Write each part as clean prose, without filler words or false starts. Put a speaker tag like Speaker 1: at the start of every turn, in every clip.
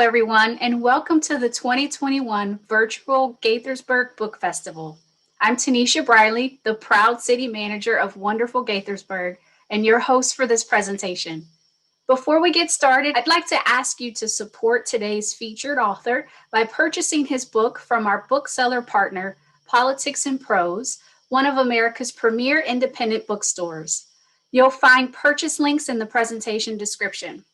Speaker 1: everyone, and welcome to the 2021 virtual Gaithersburg Book Festival. I'm Tanisha Briley, the proud city manager of wonderful Gaithersburg, and your host for this presentation. Before we get started, I'd like to ask you to support today's featured author by purchasing his book from our bookseller partner, Politics and Prose, one of America's premier independent bookstores. You'll find purchase links in the presentation description.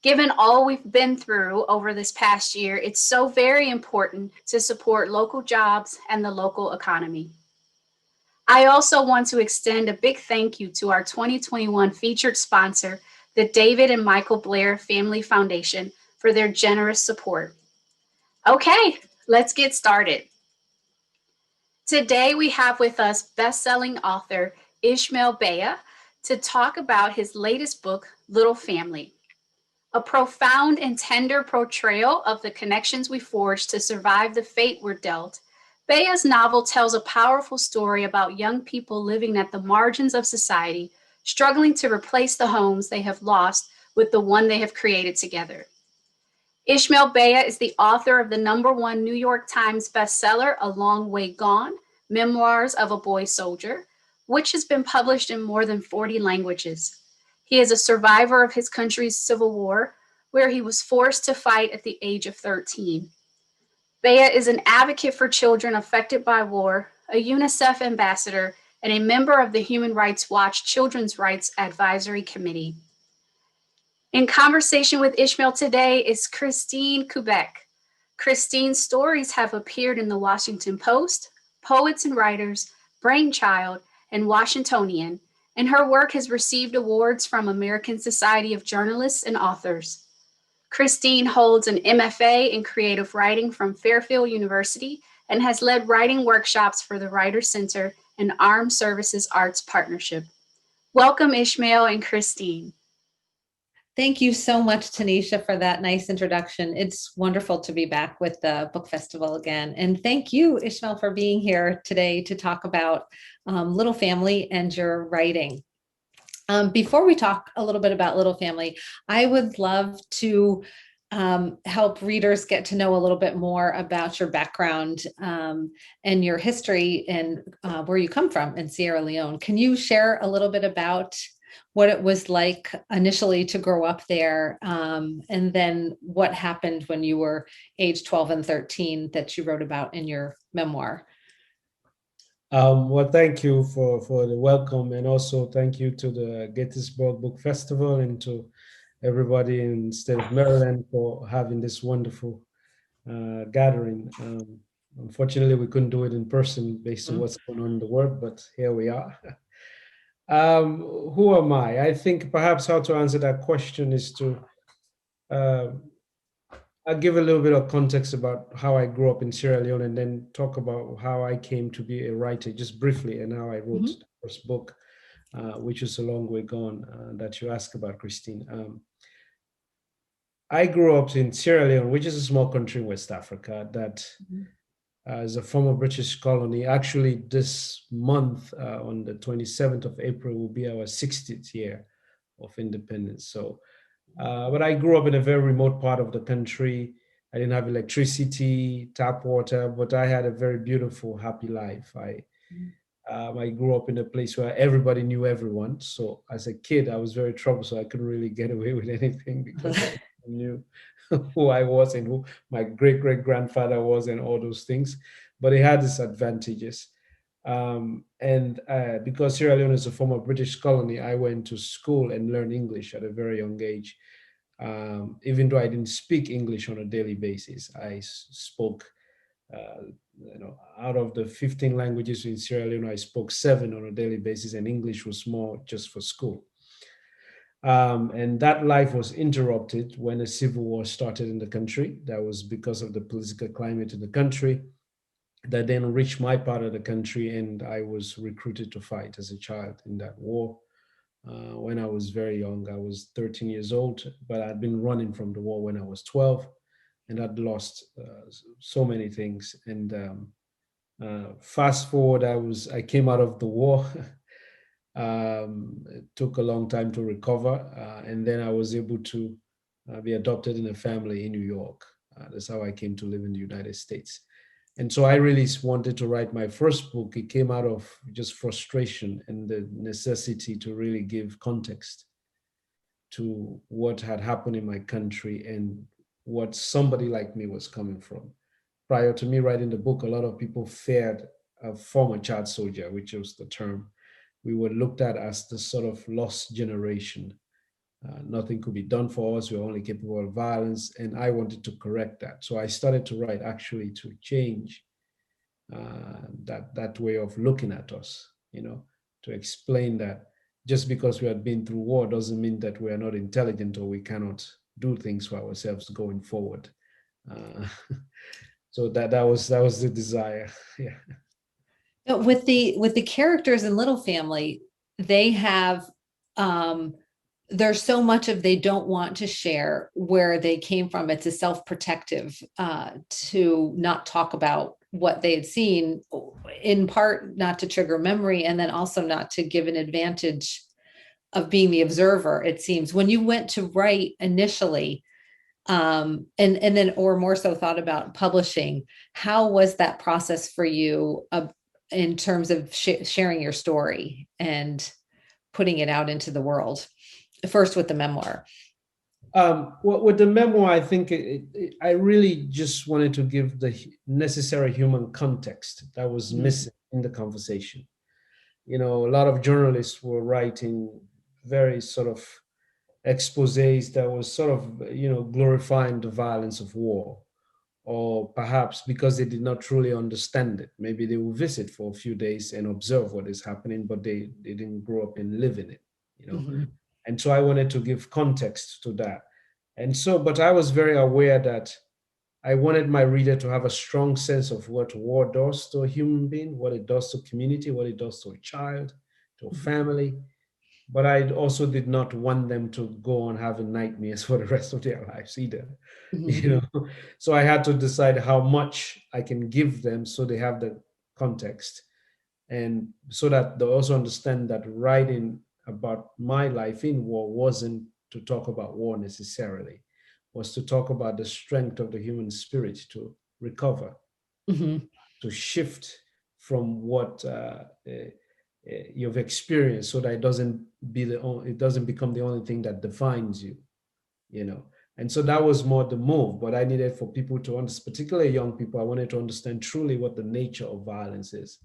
Speaker 1: Given all we've been through over this past year, it's so very important to support local jobs and the local economy. I also want to extend a big thank you to our 2021 featured sponsor, the David and Michael Blair Family Foundation, for their generous support. Okay, let's get started. Today we have with us best-selling author Ishmael Beah to talk about his latest book, Little Family. A profound and tender portrayal of the connections we forge to survive the fate we're dealt. Beah's novel tells a powerful story about young people living at the margins of society, struggling to replace the homes they have lost with the one they have created together. Ishmael Beah is the author of the #1 New York Times bestseller, A Long Way Gone, Memoirs of a Boy Soldier, which has been published in more than 40 languages. He is a survivor of his country's civil war, where he was forced to fight at the age of 13. Beah is an advocate for children affected by war, a UNICEF ambassador, and a member of the Human Rights Watch Children's Rights Advisory Committee. In conversation with Ishmael today is Christine Koubek. Christine's stories have appeared in the Washington Post, Poets and Writers, Brainchild, and Washingtonian, and her work has received awards from American Society of Journalists and Authors. Christine holds an MFA in creative writing from Fairfield University and has led writing workshops for the Writers Center and Armed Services Arts Partnership. Welcome, Ishmael and Christine.
Speaker 2: Thank you so much, Tanisha, for that nice introduction. It's wonderful to be back with the book festival again. And thank you, Ishmael, for being here today to talk about Little Family and your writing. Before we talk a little bit about Little Family, I would love to help readers get to know a little bit more about your background and your history and where you come from in Sierra Leone. Can you share a little bit about what it was like initially to grow up there, and then what happened when you were age 12 and 13 that you wrote about in your memoir?
Speaker 3: Well, thank you for the welcome, and also thank you to the Gaithersburg Book Festival and to everybody in the state of Maryland for having this wonderful gathering. Unfortunately, we couldn't do it in person based on what's going on in the world, but here we are. Who am I? I think perhaps how to answer that question is to I'll give a little bit of context about how I grew up in Sierra Leone and then talk about how I came to be a writer, just briefly, and how I wrote the first book, which is A Long Way Gone, that you asked about, Christine. I grew up in Sierra Leone, which is a small country in West Africa that is a former British colony. Actually, this month, on the 27th of April, will be our 60th year of independence. So, but I grew up in a very remote part of the country. I didn't have electricity, tap water, but I had a very beautiful, happy life. I grew up in a place where everybody knew everyone. So as a kid, I was very troublesome. So I couldn't really get away with anything because I knew who I was and who my great-great-grandfather was and all those things. But it had its advantages. And because Sierra Leone is a former British colony, I went to school and learned English at a very young age. Even though I didn't speak English on a daily basis, I spoke, out of the 15 languages in Sierra Leone, I spoke 7 on a daily basis, and English was more just for school. And that life was interrupted when a civil war started in the country. That was because of the political climate in the country that then reached my part of the country, and I was recruited to fight as a child in that war. When I was very young, I was 13 years old, but I'd been running from the war when I was 12, and I'd lost so many things. And fast forward, I came out of the war. It took a long time to recover, and then I was able to be adopted in a family in New York. That's how I came to live in the United States. And so I really wanted to write my first book. It came out of just frustration and the necessity to really give context to what had happened in my country and what somebody like me was coming from. Prior to me writing the book, a lot of people feared a former child soldier, which was the term. We were looked at as the sort of lost generation. Nothing could be done for us. We were only capable of violence. And I wanted to correct that. So I started to write actually to change that way of looking at us, to explain that just because we had been through war doesn't mean that we are not intelligent or we cannot do things for ourselves going forward. Uh, so that was the desire. Yeah.
Speaker 2: With the characters in Little Family, they have there's so much of they don't want to share where they came from. It's a self-protective to not talk about what they had seen, in part not to trigger memory, and then also not to give an advantage of being the observer. It seems when you went to write initially, and then or more so thought about publishing, how was that process for you in terms of sharing your story and putting it out into the world? First with the memoir.
Speaker 3: With the memoir, I think I really just wanted to give the necessary human context that was missing in the conversation. A lot of journalists were writing very sort of exposés that was sort of, glorifying the violence of war, or perhaps because they did not truly understand it. Maybe they will visit for a few days and observe what is happening, but they didn't grow up and live in it. And so I wanted to give context to that. And so, but I was very aware that I wanted my reader to have a strong sense of what war does to a human being, what it does to community, what it does to a child, to a family. But I also did not want them to go on having nightmares for the rest of their lives either. So I had to decide how much I can give them so they have the context, and so that they also understand that writing about my life in war wasn't to talk about war necessarily, was to talk about the strength of the human spirit to recover, to shift from what you've experienced, so that it doesn't become the only thing that defines you. And so that was more the move. But I needed for people to understand, particularly young people, I wanted to understand truly what the nature of violence is.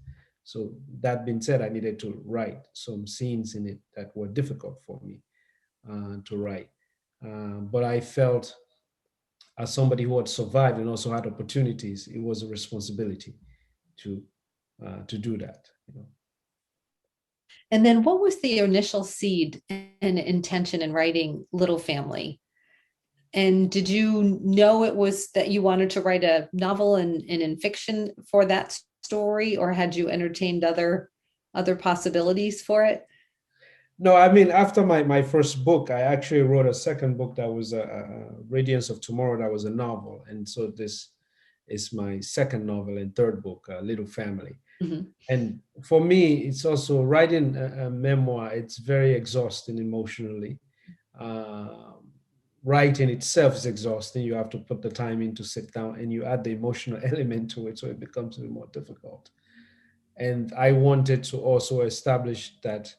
Speaker 3: So that being said, I needed to write some scenes in it that were difficult for me to write. But I felt, as somebody who had survived and also had opportunities, it was a responsibility to do that.
Speaker 2: And then what was the initial seed and intention in writing Little Family? And did you know it was that you wanted to write a novel and in fiction for that story, or had you entertained other possibilities for it?
Speaker 3: No, I mean, after my first book, I actually wrote a second book that was Radiance of Tomorrow, that was a novel. And so this is my second novel and third book, Little Family. And for me, it's also writing a memoir. It's very exhausting emotionally. Writing itself is exhausting. You have to put the time in to sit down, and you add the emotional element to it, so it becomes a bit more difficult. And I wanted to also establish that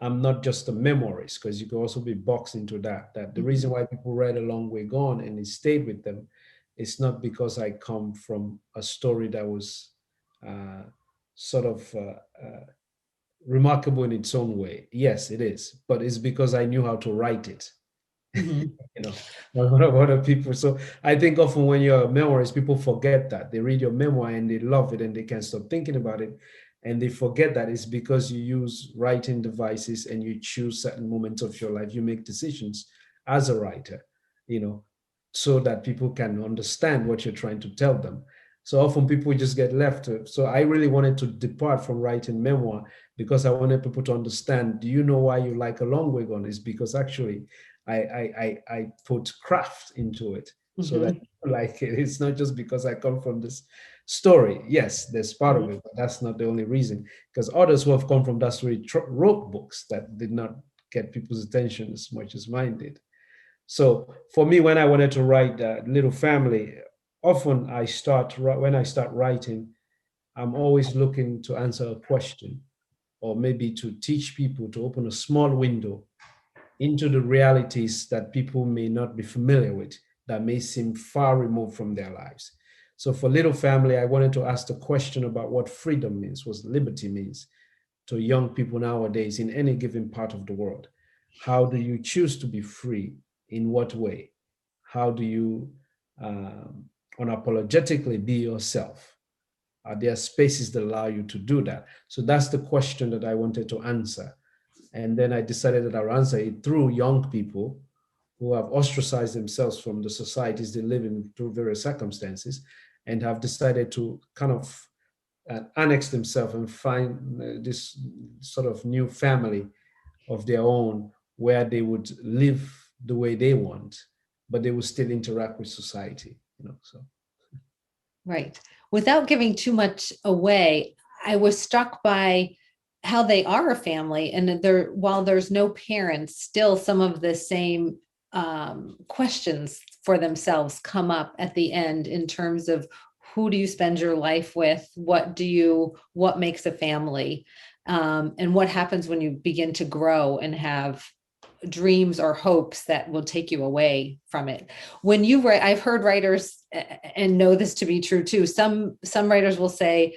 Speaker 3: I'm not just a memoirist, because you could also be boxed into that the reason why people read A Long Way Gone and it stayed with them, it's not because I come from a story that was sort of remarkable in its own way. Yes, it is, but it's because I knew how to write it. A lot of other people. So I think often when you're a memoirist, people forget that. They read your memoir and they love it and they can't stop thinking about it. And they forget that it's because you use writing devices and you choose certain moments of your life. You make decisions as a writer, so that people can understand what you're trying to tell them. So often people just get left. So I really wanted to depart from writing memoir, because I wanted people to understand, do you know why you like A Long Way Gone? Is because actually I put craft into it, so that you like it. It's not just because I come from this story. Yes, there's part of it, but that's not the only reason. Because others who have come from that story wrote books that did not get people's attention as much as mine did. So for me, when I wanted to write Little Family, often when I start writing, I'm always looking to answer a question, or maybe to teach people, to open a small window into the realities that people may not be familiar with, that may seem far removed from their lives. So for Little Family, I wanted to ask the question about what freedom means, what liberty means to young people nowadays in any given part of the world. How do you choose to be free? In what way? How do you unapologetically be yourself? Are there spaces that allow you to do that? So that's the question that I wanted to answer. And then I decided that I'll answer it through young people who have ostracized themselves from the societies they live in through various circumstances, and have decided to kind of annex themselves and find this sort of new family of their own, where they would live the way they want, but they will still interact with society. So
Speaker 2: Right. Without giving too much away, I was struck by how they are a family, and while there's no parents, still some of the same questions for themselves come up at the end in terms of who do you spend your life with, what makes a family, and what happens when you begin to grow and have dreams or hopes that will take you away from it. When you write, I've heard writers and know this to be true too. Some writers will say,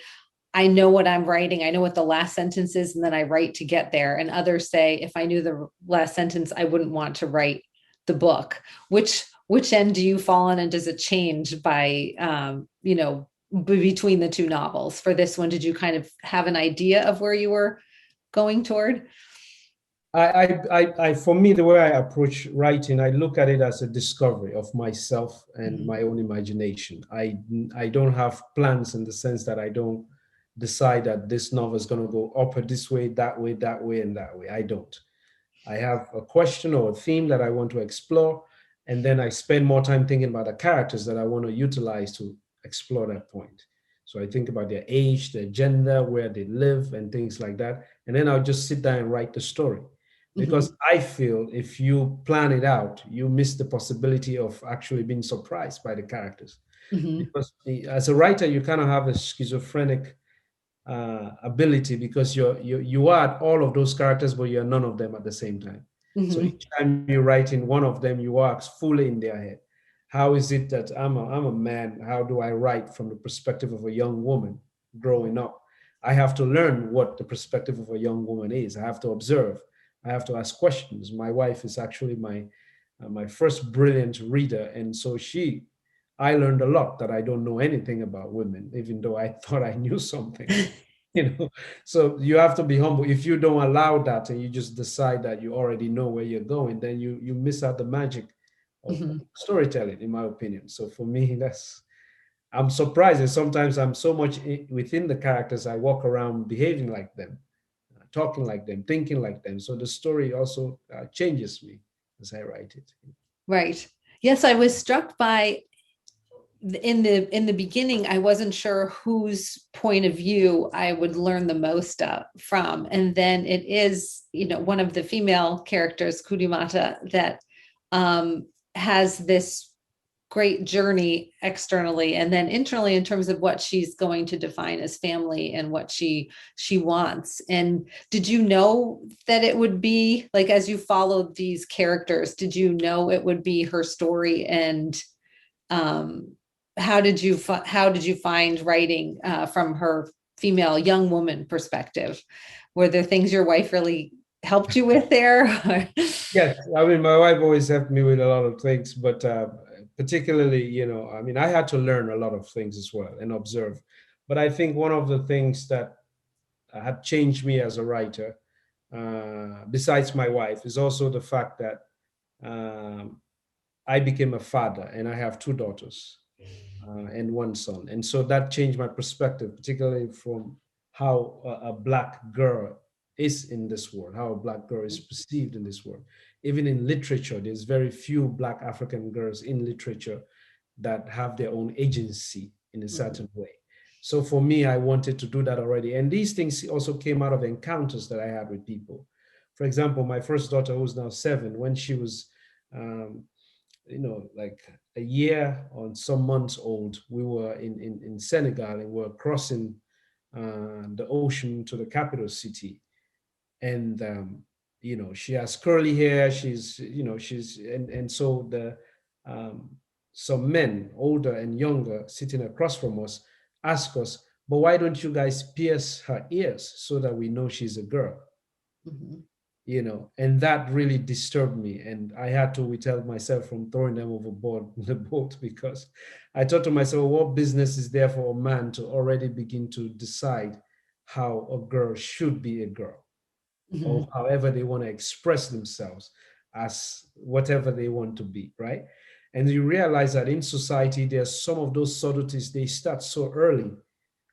Speaker 2: I know what I'm writing. I know what the last sentence is, and then I write to get there. And others say, if I knew the last sentence, I wouldn't want to write the book. Which end do you fall on, and does it change by, between the two novels? For this one, did you kind of have an idea of where you were going toward?
Speaker 3: For me, the way I approach writing, I look at it as a discovery of myself and my own imagination. I don't have plans, in the sense that I don't decide that this novel is going to go up this way, that way, that way, and that way. I don't. I have a question or a theme that I want to explore, and then I spend more time thinking about the characters that I want to utilize to explore that point. So I think about their age, their gender, where they live, and things like that. And then I'll just sit down and write the story. Because I feel if you plan it out, you miss the possibility of actually being surprised by the characters. Because as a writer, you kind of have a schizophrenic ability, because you are all of those characters, but you're none of them at the same time. So each time you write in one of them, you are fully in their head. How is it that I'm a man? How do I write from the perspective of a young woman growing up? I have to learn what the perspective of a young woman is. I have to observe. I have to ask questions. My wife is actually my first brilliant reader, and so I learned a lot that I don't know anything about women, even though I thought I knew something. So you have to be humble. If you don't allow that, and you just decide that you already know where you're going, then you miss out the magic of storytelling, in my opinion. So for me, I'm surprised, and sometimes I'm so much within the characters, I walk around behaving like them, talking like them, thinking like them. So the story also changes me as I write it.
Speaker 2: Right. Yes, I was struck by, in the beginning, I wasn't sure whose point of view I would learn the most from. And then it is, one of the female characters, Kudimata, that has this great journey externally and then internally in terms of what she's going to define as family and what she wants. And did you know that it would be like, as you followed these characters, did you know it would be her story? And how did you find writing from her female young woman perspective? Were there things your wife really helped you with there?
Speaker 3: Yes, I mean, my wife always helped me with a lot of things, but particularly, I had to learn a lot of things as well and observe. But I think one of the things that had changed me as a writer, besides my wife, is also the fact that I became a father, and I have two daughters and one son. And so that changed my perspective, particularly from how a Black girl is in this world, how a Black girl is perceived in this world. Even in literature, there's very few Black African girls in literature that have their own agency in a certain way. So for me, I wanted to do that already. And these things also came out of encounters that I had with people. For example, my first daughter, who's now 7, when she was like a year or some months old, we were in Senegal, and we were crossing the ocean to the capital city. And she has curly hair. And so um, some men, older and younger, sitting across from us, ask us, but why don't you guys pierce her ears so that we know she's a girl?
Speaker 2: Mhm.
Speaker 3: And that really disturbed me, and I had to withhold myself from throwing them overboard in the boat, because I thought to myself, what business is there for a man to already begin to decide how a girl should be a girl, or
Speaker 2: Mhm.
Speaker 3: however they want to express themselves as whatever they want to be, right? And you realize that in society, there's some of those subtleties, they start so early,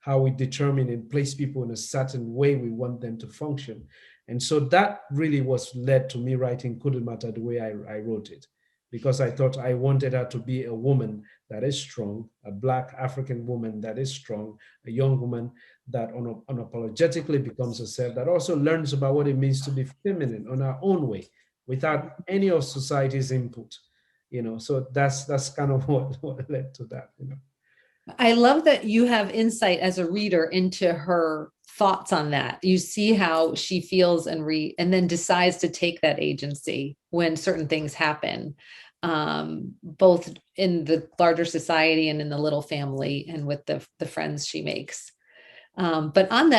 Speaker 3: how we determine and place people in a certain way we want them to function. And so that really was led to me writing Couldn't Matter the way I wrote it, because I thought I wanted her to be a woman that is strong, a Black African woman that is strong, a young woman that unapologetically becomes herself, that also learns about what it means to be feminine on her own way without any of society's input. So that's kind of what led to that.
Speaker 2: I love that you have insight as a reader into her thoughts on that. You see how she feels and then decides to take that agency when certain things happen, both in the larger society and in the little family and with the friends she makes. But on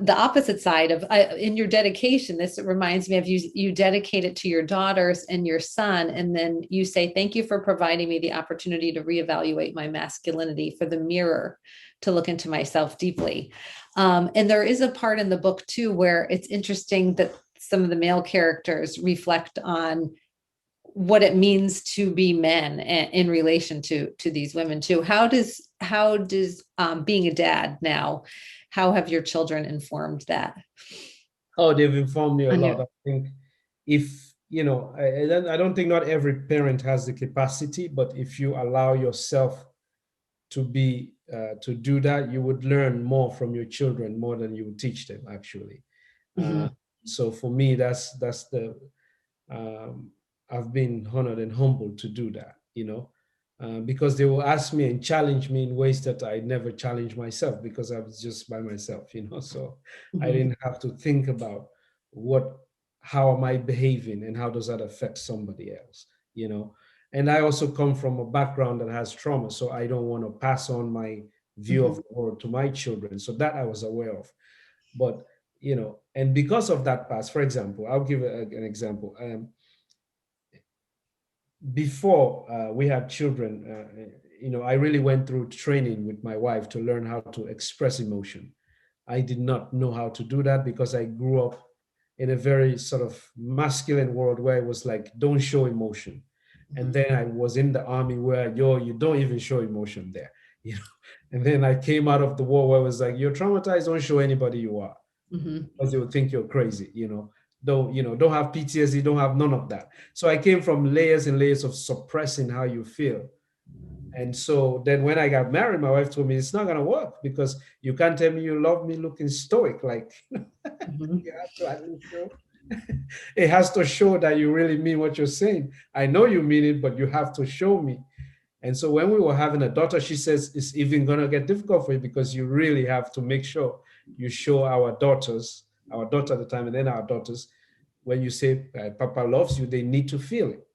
Speaker 2: the opposite side of in your dedication, this reminds me of you dedicate it to your daughters and your son, and then you say, thank you for providing me the opportunity to reevaluate my masculinity, for the mirror to look into myself deeply. And there is a part in the book too where it's interesting that some of the male characters reflect on what it means to be men in relation to these women too. How does being a dad now, how have your children informed that
Speaker 3: Oh, they've informed me a
Speaker 2: on
Speaker 3: lot.
Speaker 2: your?
Speaker 3: I think if, I don't think not every parent has the capacity, but if you allow yourself to do that, you would learn more from your children more than you would teach them, actually. Uh,
Speaker 2: Mhm.
Speaker 3: so for me, that's the um, I've been honored and humbled to do that, because they will ask me and challenge me in ways that I never challenged myself, because I was just by myself. So I
Speaker 2: Mhm.
Speaker 3: didn't have to think about what, how am I behaving and how does that affect somebody else. And I also come from a background that has trauma, so I don't want to pass on my view of
Speaker 2: Mhm.
Speaker 3: the world to my children. So that I was aware of. But and because of that past, for example, I'll give an example. Before we had children, I really went through training with my wife to learn how to express emotion. I did not know how to do that because I grew up in a very sort of masculine world where it was like, don't show emotion. And then I was in the army where you don't even show emotion there, you know. And then I came out of the war where it was like, you're traumatized, don't show anybody you are,
Speaker 2: Mhm.
Speaker 3: because they would think you're crazy. Don't have PTSD, don't have none of that. So I came from layers and layers of suppressing how you feel. And so then when I got married, my wife told me it's not gonna work, because you can't tell me you love me looking stoic. Like,
Speaker 2: Mhm.
Speaker 3: you have to at least show. It has to show that you really mean what you're saying. I know you mean it, but you have to show me. And so when we were having a daughter, she says it's even gonna get difficult for you, because you really have to make sure you show our daughter at the time, and then our daughters, when you say Papa loves you, they need to feel it.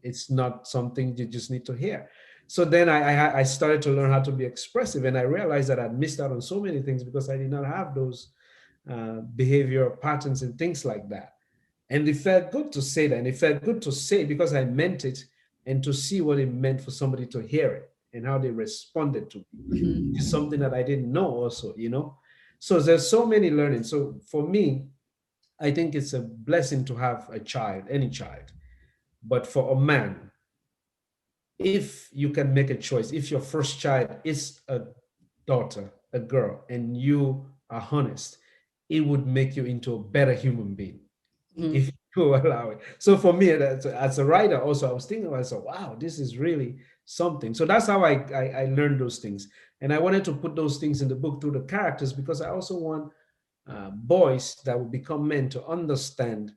Speaker 3: It's not something you just need to hear. So then I started to learn how to be expressive, and I realized that I'd missed out on so many things because I did not have those behavior patterns and things like that. And it felt good to say that, and it felt good to say it because I meant it, and to see what it meant for somebody to hear it and how they responded to it.
Speaker 2: Mhm.
Speaker 3: It's something that I didn't know also. So there's so many learning. So for me, I think it's a blessing to have a child, any child. But for a man, if you can make a choice, if your first child is a daughter, a girl, and you are honest, it would make you into a better human being
Speaker 2: Mhm.
Speaker 3: if you allow it. So for me, as a writer, also, I was thinking about, so wow, this is really something. So that's how I learned those things, and I wanted to put those things in the book through the characters, because I also want boys that will become men to understand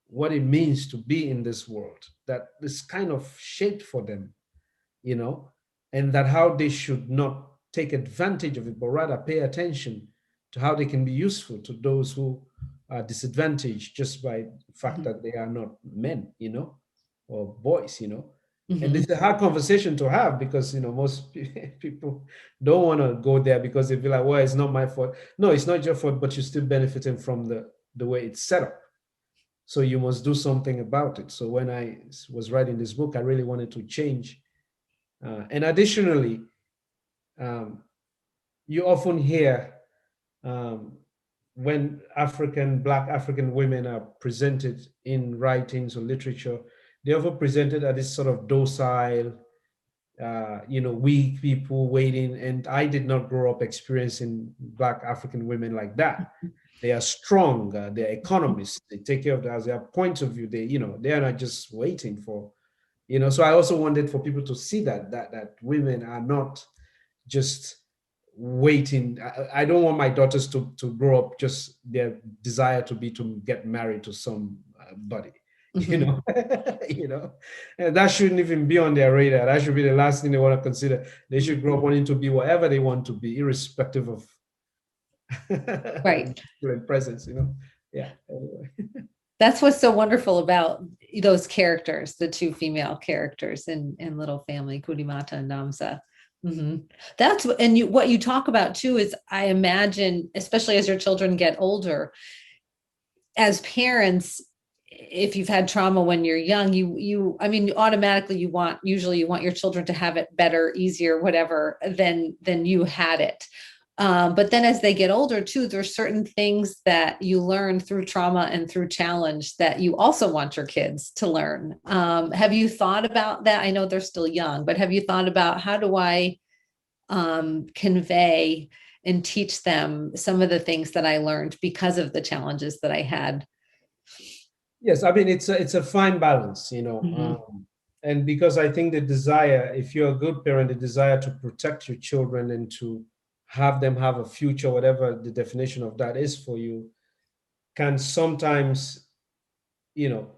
Speaker 3: what it means to be in this world that is kind of shaped for them, you know, and that how they should not take advantage of it, but rather pay attention to how they can be useful to those who are disadvantaged just by the fact
Speaker 2: Mhm.
Speaker 3: that they are not men, you know, or boys, you know. And
Speaker 2: Mhm.
Speaker 3: it's a hard conversation to have because, you know, most people don't want to go there because they feel like, well, it's not my fault. No, it's not your fault, but you're still benefiting from the way it's set up. So you must do something about it. So when I was writing this book, I really wanted to change. And additionally, um, you often hear um, when Black African women are presented in writings or literature, they often presented as this sort of docile, you know, weak people waiting. And I did not grow up experiencing Black African women like that. They are strong. They're economists. They take care of that as their point of view. They, you know, they are not just waiting for, you know. So I also wanted for people to see that women are not just waiting. I don't want my daughters to grow up just their desire to be to get married to somebody, you
Speaker 2: Mhm.
Speaker 3: know. You know, and that shouldn't even be on their radar. That should be the last thing they want to consider. They should grow up wanting to be whatever they want to be, irrespective of
Speaker 2: Right.
Speaker 3: presence, you know. Yeah, anyway.
Speaker 2: That's what's so wonderful about those characters, the two female characters in Little Family, Kurimata and Namsa. Mhm. That's and what you talk about too is, I imagine, especially as your children get older, as parents, if you've had trauma when you're young, I mean, automatically usually you want your children to have it better, easier, whatever, than you had it. But then as they get older too, there's certain things that you learn through trauma and through challenge that you also want your kids to learn. Have you thought about that? I know they're still young, but have you thought about, how do I convey and teach them some of the things that I learned because of the challenges that I had?
Speaker 3: Yes, I mean it's a fine balance, you know,
Speaker 2: Mhm.
Speaker 3: and because I think the desire, if you're a good parent, the desire to protect your children and to have them have a future, whatever the definition of that is for you, can sometimes, you know,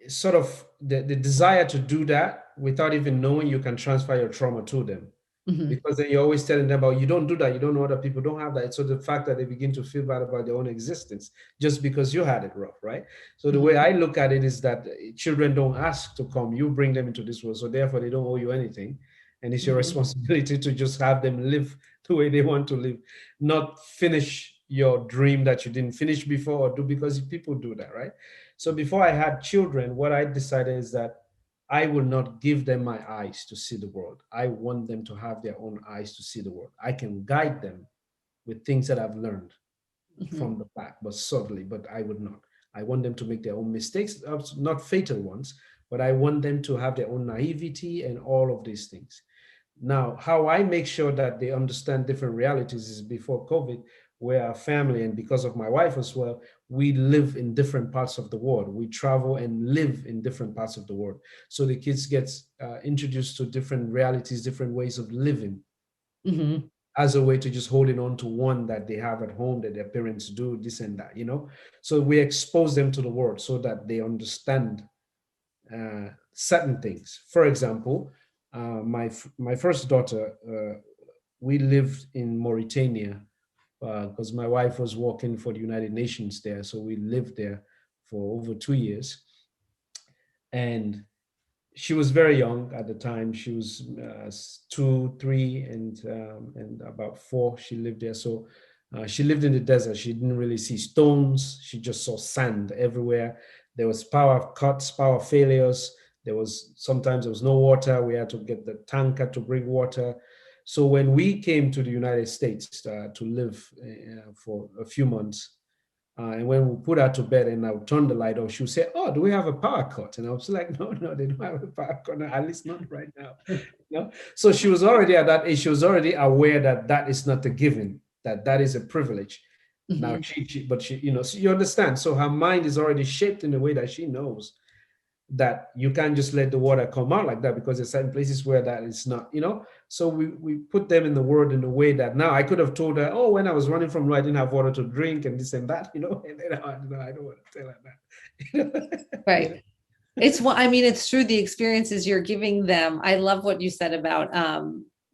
Speaker 3: sort of the desire to do that without even knowing, you can transfer your trauma to them,
Speaker 2: Mhm.
Speaker 3: because then you're always telling them about, you don't do that, you don't know, other people don't have that. So the fact that they begin to feel bad about their own existence just because you had it rough, right? So the way
Speaker 2: Mhm.
Speaker 3: I look at it is that children don't ask to come, you bring them into this world, so therefore they don't owe you anything, and it's your
Speaker 2: Mhm.
Speaker 3: responsibility to just have them live the way they want to live, not finish your dream that you didn't finish before, or do, because people do that, right? So before I had children, what I decided is that I will not give them my eyes to see the world. I want them to have their own eyes to see the world. I can guide them with things that I've learned
Speaker 2: Mhm.
Speaker 3: from the back, but subtly, but I would not. I want them to make their own mistakes, not fatal ones, but I want them to have their own naivety and all of these things. Now, how I make sure that they understand different realities is, before COVID, we're a family, and because of my wife as well, we live in different parts of the world. We travel and live in different parts of the world. So the kids get introduced to different realities, different ways of living,
Speaker 2: Mhm.
Speaker 3: as a way to just holding on to one that they have at home that their parents do, this and that, you know. So we expose them to the world so that they understand certain things. For example, my first daughter, we lived in Mauritania because my wife was working for the United Nations there, so we lived there for over 2 years. And she was very young at the time. She was 2, 3, and about 4. She lived there, so she lived in the desert. She didn't really see stones. She just saw sand everywhere. There was power cuts, power failures. Sometimes there was no water. We had to get the tanker to bring water. So when we came to the United States to live for a few months, and when we put her to bed and I would turn the light off, she would say, "Oh, do we have a power cut?" And I was like, "No, no, they don't have a power cut. No, at least not right now." You know? So she was already at that age. She was already aware that that is not a given, that that is a privilege. Now
Speaker 2: Mhm.
Speaker 3: but she, you know, so you understand. So her mind is already shaped in a way that she knows that you can't just let the water come out like that, because there's certain places where that is not, So we put them in the word in a way that now I could have told her, oh, when I was running from, I didn't have water to drink and this and that, and then I don't want to tell her that.
Speaker 2: Right. It's through the experiences you're giving them. I love what you said about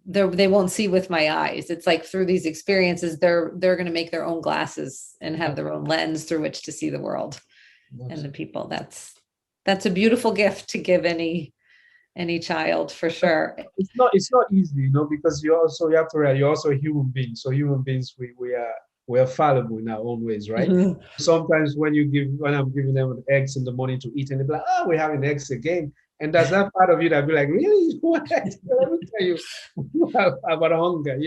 Speaker 2: they won't see with my eyes. It's like through these experiences, they're going to make their own glasses and have their own lens through which to see the world and the people. That's a beautiful gift to give any child, for sure.
Speaker 3: It's not easy, because you have to realize you're also a human being. So human beings, we are fallible in our own ways, right?
Speaker 2: Mm-hmm.
Speaker 3: Sometimes when I'm giving them eggs in the morning to eat, and they're like, oh, we're having eggs again. And there's that part of you that be like, really? What? Let me tell you about hunger,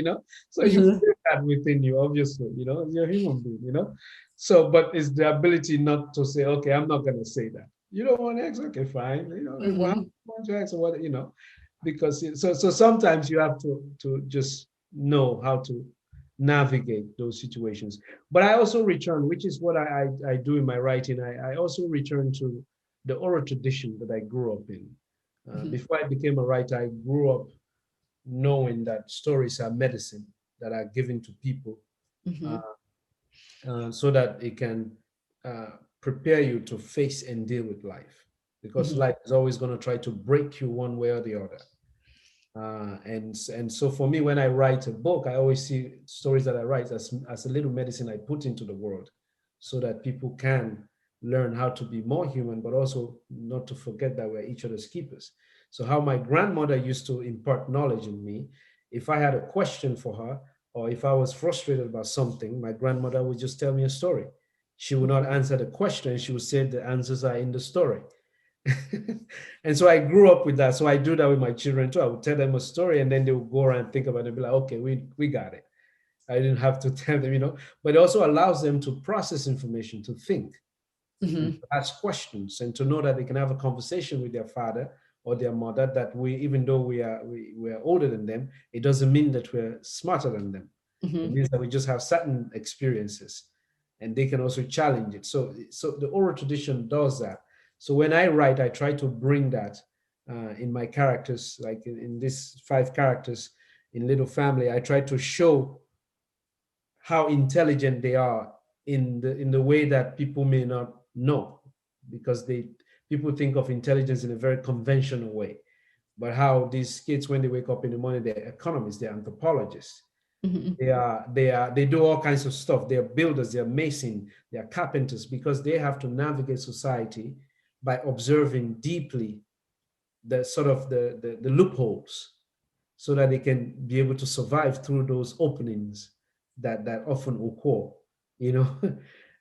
Speaker 3: So you
Speaker 2: Mm-hmm.
Speaker 3: feel that within you, obviously, you're a human being, So, but it's the ability not to say, okay, I'm not going to say that. You don't want eggs? Okay, fine.
Speaker 2: Mm-hmm.
Speaker 3: Why want your eggs or what, because so sometimes you have to just know how to navigate those situations. But I also return, which is what I do in my writing. I also return to the oral tradition that I grew up in. Before I became a writer, I grew up knowing that stories are medicine that are given to people,
Speaker 2: Mm-hmm.
Speaker 3: so that it can prepare you to face and deal with life, because
Speaker 2: Mm-hmm.
Speaker 3: life is always going to try to break you one way or the other. And so for me, when I write a book, I always see stories that I write as a little medicine I put into the world, so that people can learn how to be more human, but also not to forget that we're each other's keepers. So how my grandmother used to impart knowledge in me, if I had a question for her, or if I was frustrated about something, my grandmother would just tell me a story. She would not answer the question. She would say the answers are in the story. And so I grew up with that. So I do that with my children too. I would tell them a story, and then they would go around and think about it and be like, okay, we got it. I didn't have to tell them, but it also allows them to process information, to think, and
Speaker 2: Mm-hmm.
Speaker 3: to ask questions, and to know that they can have a conversation with their father or their mother, that even though we are older than them, it doesn't mean that we're smarter than them. It
Speaker 2: Mm-hmm.
Speaker 3: means that we just have certain experiences, and they can also challenge it. So the oral tradition does that. So when I write, I try to bring that in my characters, like in these 5 characters in Little Family. I try to show how intelligent they are in the way that people may not know, because people think of intelligence in a very conventional way. But how these kids, when they wake up in the morning, they're economists, they're anthropologists,
Speaker 2: Mm-hmm.
Speaker 3: they do all kinds of stuff. They're builders, they're masons, they're carpenters, because they have to navigate society by observing deeply the sort of the loopholes, so that they can be able to survive through those openings that often occur.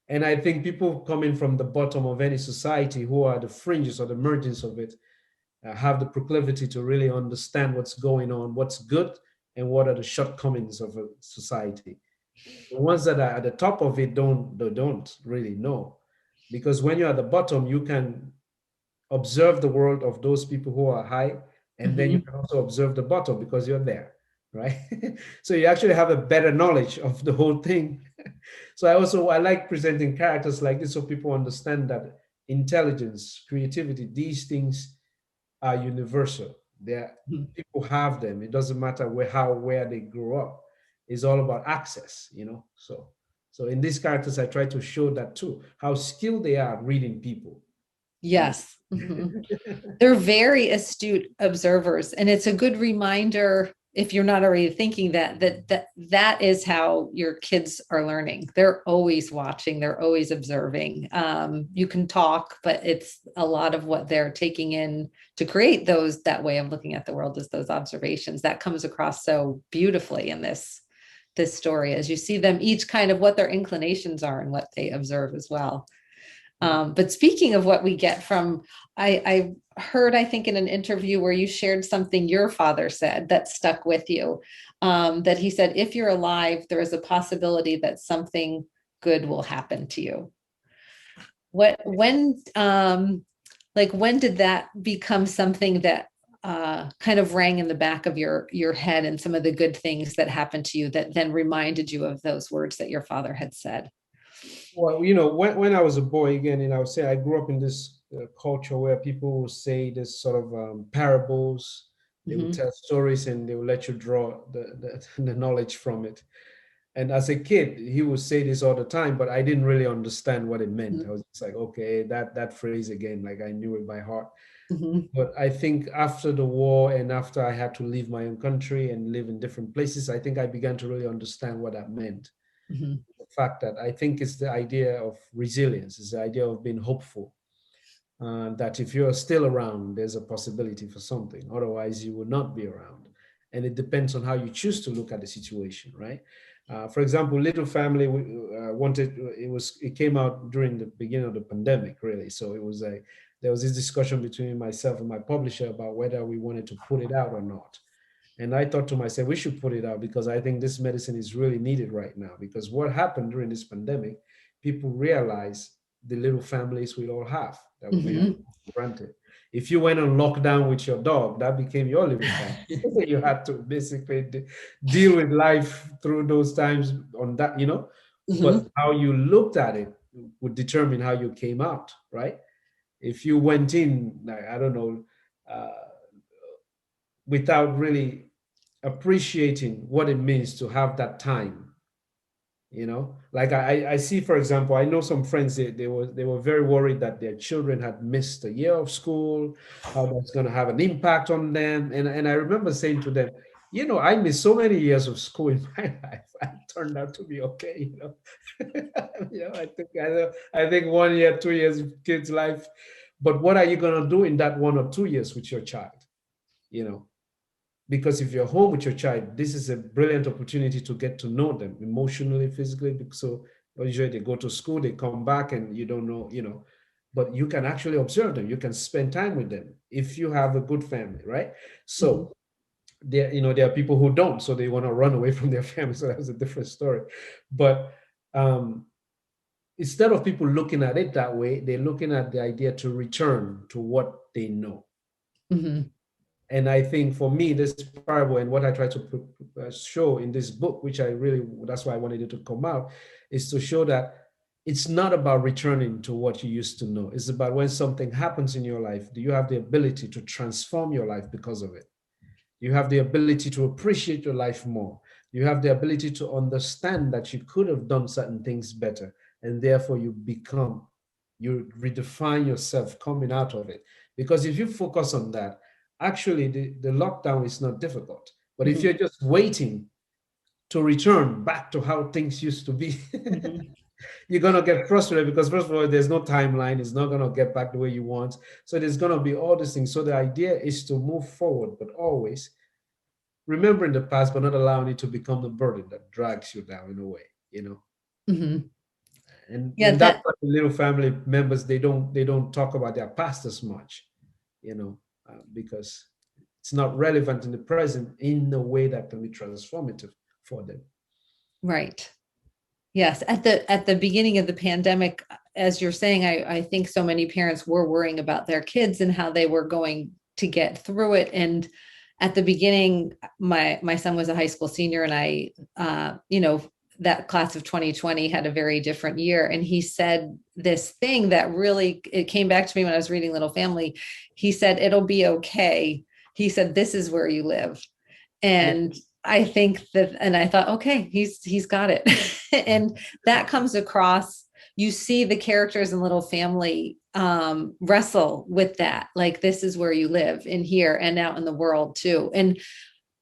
Speaker 3: And I think people coming from the bottom of any society, who are the fringes or the margins of it, have the proclivity to really understand what's going on, what's good, and what are the shortcomings of a society. The ones that are at the top of it don't really know, because when you're at the bottom, you can observe the world of those people who are high, and then you
Speaker 2: Mm-hmm.
Speaker 3: can also observe the bottom because you're there, right? So you actually have a better knowledge of the whole thing. So I like presenting characters like this, so people understand that intelligence, creativity, these things are universal. People have them. It doesn't matter where they grew up. It's all about access. So in these characters, I try to show that too, how skilled they are at reading people.
Speaker 2: Yes. Mm-hmm. They're very astute observers, and it's a good reminder, if you're not already thinking that is how your kids are learning. They're always watching, they're always observing. You can talk, but it's a lot of what they're taking in to create that way of looking at the world, is those observations. That comes across so beautifully in this story, as you see them each kind of what their inclinations are and what they observe as well. But speaking of what we get from, I heard, I think, in an interview where you shared something your father said that stuck with you, that he said, if you're alive, there is a possibility that something good will happen to you. When did that become something that kind of rang in the back of your head, and some of the good things that happened to you that then reminded you of those words that your father had said?
Speaker 3: Well, you know, when I was a boy, again, and I would say I grew up in this culture where people will say this sort of parables. They would
Speaker 2: Hmm.
Speaker 3: tell stories and they will let you draw the knowledge from it. And as a kid, he would say this all the time, but I didn't really understand what it meant. I was just like, okay, that phrase again, like I knew it by heart.
Speaker 2: Hmm.
Speaker 3: But I think after the war and after I had to leave my own country and live in different places, I think I began to really understand what that meant.
Speaker 2: Hmm.
Speaker 3: The fact that I think it's the idea of resilience, it's the idea of being hopeful. That if you're still around, there's a possibility for something. Otherwise, you will not be around. And it depends on how you choose to look at the situation, right? For example, Little Family it came out during the beginning of the pandemic, really. So it was there was this discussion between myself and my publisher about whether we wanted to put it out or not. And I thought to myself, we should put it out because I think this medicine is really needed right now. Because what happened during this pandemic, people realize the little families we all have that we have
Speaker 2: Hmm.
Speaker 3: for granted. If you went on lockdown with your dog, that became your little family. You had to basically deal with life through those times on that, you know. But
Speaker 2: Hmm.
Speaker 3: how you looked at it would determine how you came out, right? If you went in, like, I don't know, uh, without really appreciating what it means to have that time, you know, like I see, for example, I know some friends, they were very worried that their children had missed a year of school, how that's going to have an impact on them. And I remember saying to them, you know, I missed so many years of school in my life. I turned out to be okay, you know. You know, I think 1 year, 2 years of kids' life. But what are you going to do in that 1 or 2 years with your child? You know, because if you're home with your child, this is a brilliant opportunity to get to know them emotionally, physically. So usually they go to school, they come back, and you don't know, you know, but you can actually observe them. You can spend time with them if you have a good family, right?
Speaker 2: Hmm.
Speaker 3: So there, you know, there are people who don't, so they want to run away from their family. So that's a different story. But um, instead of people looking at it that way, they're looking at the idea to return to what they know.
Speaker 2: Hmm.
Speaker 3: And I think for me, this parable and what I try to show in this book, which I really, that's why I wanted it to come out, is to show that it's not about returning to what you used to know. It's about when something happens in your life, do you have the ability to transform your life because of it? You have the ability to appreciate your life more. You have the ability to understand that you could have done certain things better. And therefore, you redefine yourself coming out of it. Because if you focus on that, actually, the lockdown is not difficult. But if
Speaker 2: Hmm.
Speaker 3: you're just waiting to return back to how things used to be,
Speaker 2: Hmm.
Speaker 3: you're going to get frustrated because, first of all, there's no timeline. It's not going to get back the way you want. So there's going to be all these things. So the idea is to move forward, but always remembering the past, but not allowing it to become the burden that drags you down in a way, you know.
Speaker 2: Hmm. Yeah,
Speaker 3: And that's
Speaker 2: that
Speaker 3: why the little family members, they don't talk about their past as much, you know, because it's not relevant in the present in a way that can be transformative for them.
Speaker 2: right. Yes, at the beginning of the pandemic, as you're saying, I think so many parents were worrying about their kids and how they were going to get through it. And at the beginning, my son was a high school senior, and that class of 2020 had a very different year. And he said this thing that really, it came back to me when I was reading Little Family. He said, "It'll be okay." He said, "This is where you live."
Speaker 3: Yeah.
Speaker 2: And I think that, and I thought, okay, he's got it. And that comes across. You see the characters in Little Family wrestle with that, like, this is where you live, in here and out in the world too. And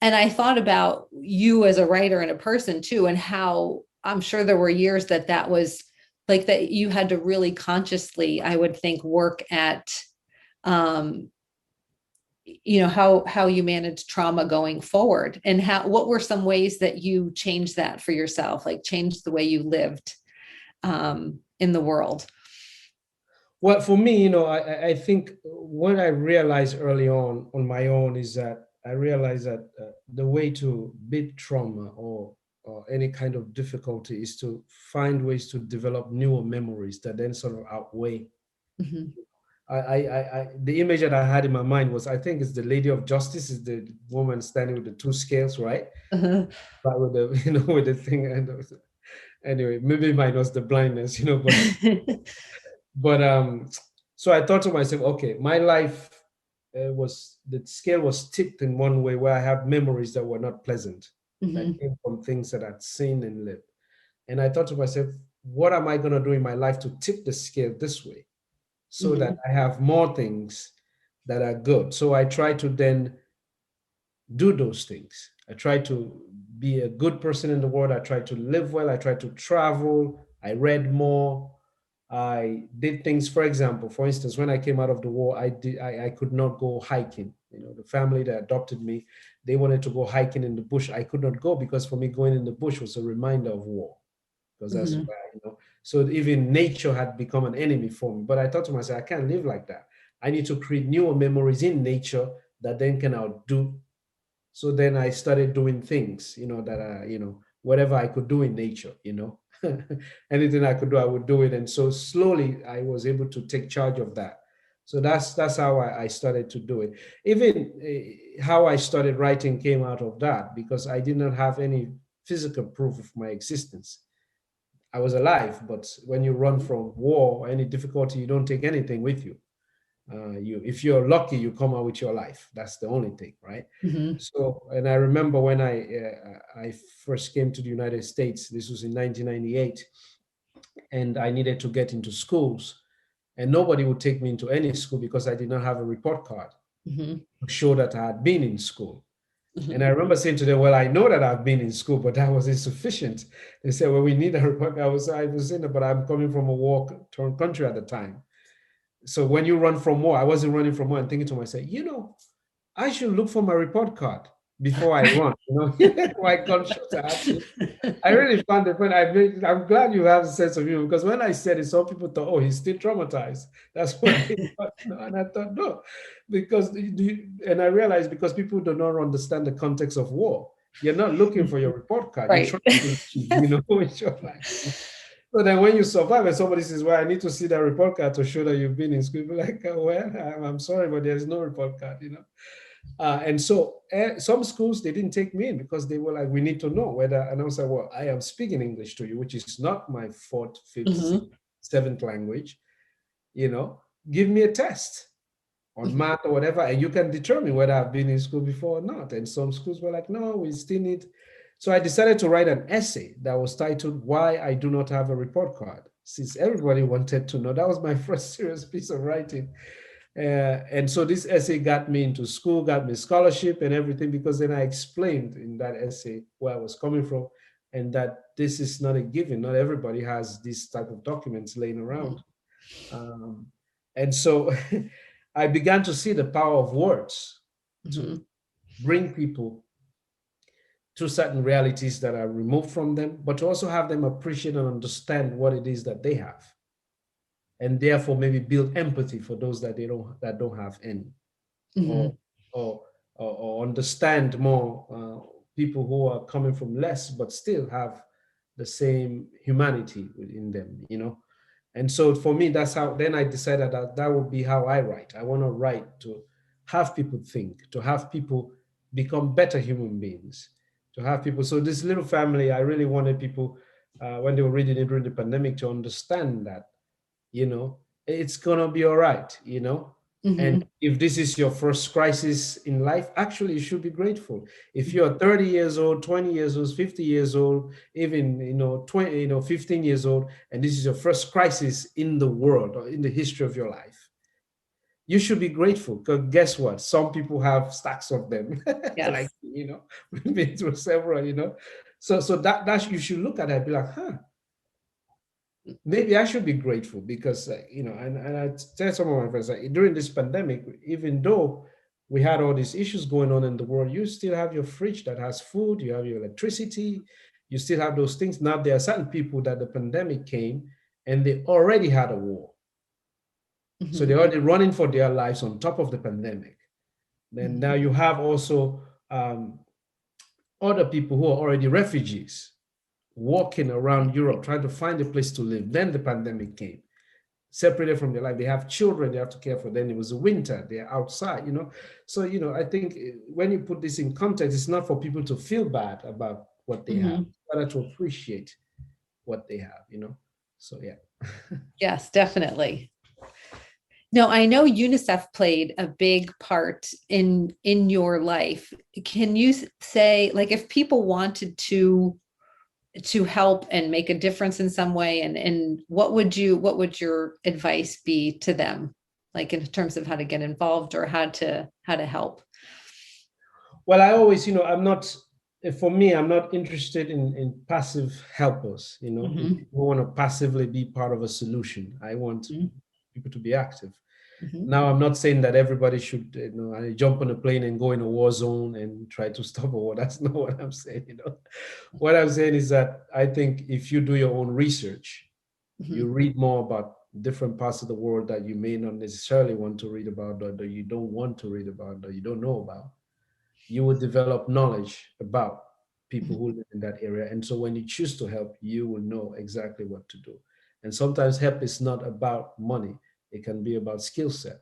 Speaker 2: I thought about you as a writer and a person too, and how I'm sure there were years that was like, that you had to really consciously, I would think, work at um how you manage trauma going forward, and what were some ways that you changed that for yourself, like changed the way you lived in the world.
Speaker 3: Well, for me, you know, I think what I realized early on my own is that I realized that the way to beat trauma or any kind of difficulty is to find ways to develop newer memories that then sort of outweigh.
Speaker 2: Mhm.
Speaker 3: The image that I had in my mind was, I think it's the Lady of Justice, is the woman standing with the two scales, right?
Speaker 2: Uh-huh.
Speaker 3: But with the, you know, with the thing, Anyway, maybe minus the blindness, but so I thought to myself, okay, my life was the scale was tipped in one way where I have memories that were not pleasant, that
Speaker 2: Mhm,
Speaker 3: came from things that I'd seen and lived. And I thought to myself, what am I going to do in my life to tip the scale this way so that
Speaker 2: mhm,
Speaker 3: I have more things that are good? So I try to then do those things. I try to be a good person in the world. I try to live well. I try to travel. I read more. I did things, for instance, when I came out of the war, I could not go hiking. The family that adopted me, they wanted to go hiking in the bush. I could not go because for me, going in the bush was a reminder of war because that's
Speaker 2: mhm,
Speaker 3: where. So even nature had become an enemy for me. But I thought to myself, I can't live like that. I need to create newer memories in nature that then can outdo. So then I started doing things, that are, whatever I could do in nature. Anything I could do, I would do it. And so slowly I was able to take charge of that. So that's how I started to do it. Even how I started writing came out of that because I did not have any physical proof of my existence. I was alive, but when you run from war or any difficulty, you don't take anything with you. If you're lucky, you come out with your life. That's the only thing, right?
Speaker 2: mhm,
Speaker 3: So, and I remember when I first came to the United States. This was in 1998, and I needed to get into schools, and nobody would take me into any school because I did not have a report card
Speaker 2: mhm,
Speaker 3: to show that I had been in school. And
Speaker 2: mhm.
Speaker 3: I remember saying to them, "Well, I know that I've been in school, but that was insufficient." They said, "Well, we need a report." I was saying, "But I'm coming from a war-torn country at the time." So when you run from war, I wasn't running from war and thinking to myself, I should look for my report card before I run. My gunshots. I really found it when I'm glad you have a sense of humor because when I said it, some people thought, "Oh, he's still traumatized." That's what they thought. And I thought, no, because and I realized because people do not understand the context of war. You're not looking for your report card. You're
Speaker 2: Right.
Speaker 3: trying to, with your life. So then when you survive and somebody says, "Well, I need to see that report card to show that you've been in school," you're like, "Well, I'm sorry, but there's no report card. And so some schools, they didn't take me in because they were like, "We need to know whether," and I was like, "Well, I am speaking English to you, which is not my fourth, fifth, sixth,
Speaker 2: Mhm,
Speaker 3: seventh language. You know, Give me a test on
Speaker 2: mhm,
Speaker 3: math or whatever, and you can determine whether I've been in school before or not." And some schools were like, "No, we still need." So I decided to write an essay that was titled "Why I Do Not Have a Report Card," since everybody wanted to know. That was my first serious piece of writing. And so this essay got me into school, got me scholarship and everything, because then I explained in that essay where I was coming from and that this is not a given. Not everybody has this type of documents laying around. Um, and so I began to see the power of words to
Speaker 2: mhm,
Speaker 3: bring people to certain realities that are removed from them, but to also have them appreciate and understand what it is that they have, and therefore maybe build empathy for those that don't have any, or
Speaker 2: mhm,
Speaker 3: or or understand more people who are coming from less but still have the same humanity within them. And so for me, that's how then I decided that that would be how I write. I want to write to have people think, to have people become better human beings, to have people. So this little family, I really wanted people when they were reading it during the pandemic to understand that you know it's gonna be all right. And
Speaker 2: mhm,
Speaker 3: if this is your first crisis in life, actually you should be grateful. If you're 30 years old, 20 years old, 50 years old, even 20, 15 years old, and this is your first crisis in the world or in the history of your life, you should be grateful, because guess what, some people have stacks of them. Like,
Speaker 2: Yes.
Speaker 3: we've been through several. So that you should look at it and be like, maybe I should be grateful, because and I tell some of my friends, like, during this pandemic, even though we had all these issues going on in the world, you still have your fridge that has food, you have your electricity, you still have those things. Now there are certain people that the pandemic came and they already had a war, so
Speaker 2: Mhm,
Speaker 3: they're already running for their lives on top of the pandemic. Then now
Speaker 2: mhm,
Speaker 3: you have also other people who are already refugees walking around Europe trying to find a place to live. Then the pandemic came, separated from their life. They have children they have to care for. Then it was the winter, they're outside. So, I think when you put this in context, it's not for people to feel bad about what they have,
Speaker 2: mhm,
Speaker 3: rather to appreciate, what they have, So yeah.
Speaker 2: Yes, definitely. No, I know UNICEF played a big part in your life. Can you say, like, if people wanted to help and make a difference in some way, and what would your advice be to them, like in terms of how to get involved or how to help?
Speaker 3: Well, I always, I'm not, for me, I'm not interested in passive helpers, in
Speaker 2: Mhm,
Speaker 3: people who want to passively be part of a solution. I want
Speaker 2: mhm,
Speaker 3: people to be active.
Speaker 2: mhm,
Speaker 3: Now, I'm not saying that everybody should, jump on a plane and go in a war zone and try to stop a war. That's not what I'm saying, What I'm saying is that I think if you do your own research, you
Speaker 2: mhm,
Speaker 3: read more about different parts of the world that you may not necessarily want to read about, or that you don't want to read about, or you don't know about, you will develop knowledge about people
Speaker 2: mhm,
Speaker 3: who live in that area. And so when you choose to help, you will know exactly what to do. And sometimes help is not about money, it can be about skill set,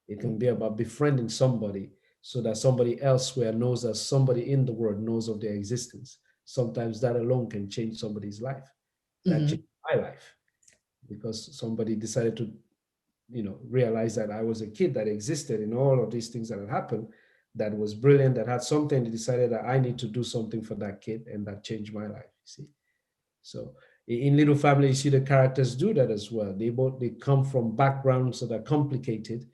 Speaker 3: it can be about befriending somebody so that somebody elsewhere knows that somebody in the world knows of their existence. Sometimes that alone can change somebody's life. That
Speaker 2: mhm,
Speaker 3: changed my life because somebody decided to realize that I was a kid that existed in all of these things that had happened, that was brilliant, that had something. They decided that I need to do something for that kid, and that changed my life. You see, so in Little Family, you see the characters do that as well. They come from backgrounds that are complicated,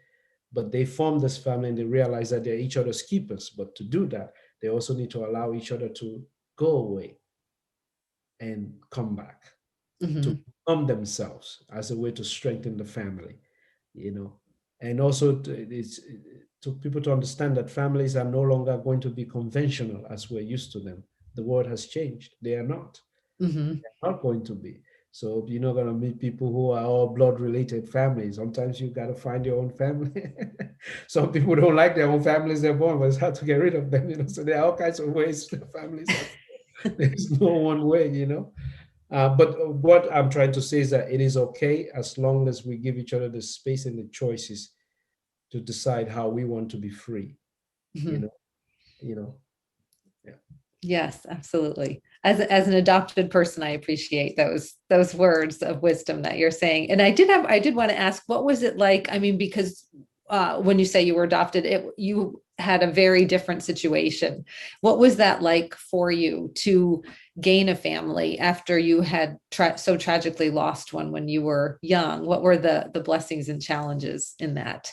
Speaker 3: but they form this family and they realize that they're each other's keepers. But to do that, they also need to allow each other to go away and come back, to
Speaker 2: mhm,
Speaker 3: become themselves as a way to strengthen the family, you know. And also it's to people to understand that families are no longer going to be conventional as we're used to them. The world has changed. They are not.
Speaker 2: mhm.
Speaker 3: They're not going to be. So you're not going to meet people who are all blood related families. Sometimes you got to find your own family. Some people don't like their own families they're born, but it's hard to get rid of them. So there are all kinds of ways the families are. There's no one way. But what I'm trying to say is that it is okay as long as we give each other the space and the choices to decide how we want to be free. You
Speaker 2: Mhm.
Speaker 3: know, you know. Yeah.
Speaker 2: Yes, absolutely. As an adopted person, I appreciate those words of wisdom that you're saying. And I did want to ask, what was it like? I mean, because when you say you were adopted, you had a very different situation. What was that like for you to gain a family after you had so tragically lost one when you were young? What were the blessings and challenges in that?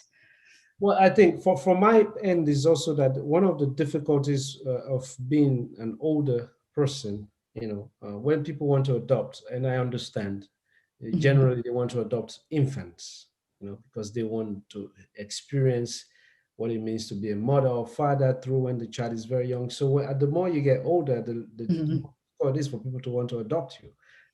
Speaker 3: Well, I think for my end is also that one of the difficulties of being an older person, when people want to adopt, and I understand,
Speaker 2: Mhm,
Speaker 3: generally they want to adopt infants, because they want to experience what it means to be a mother or father through when the child is very young. So the more you get older, the
Speaker 2: mhm,
Speaker 3: more difficult it is for people to want to adopt you,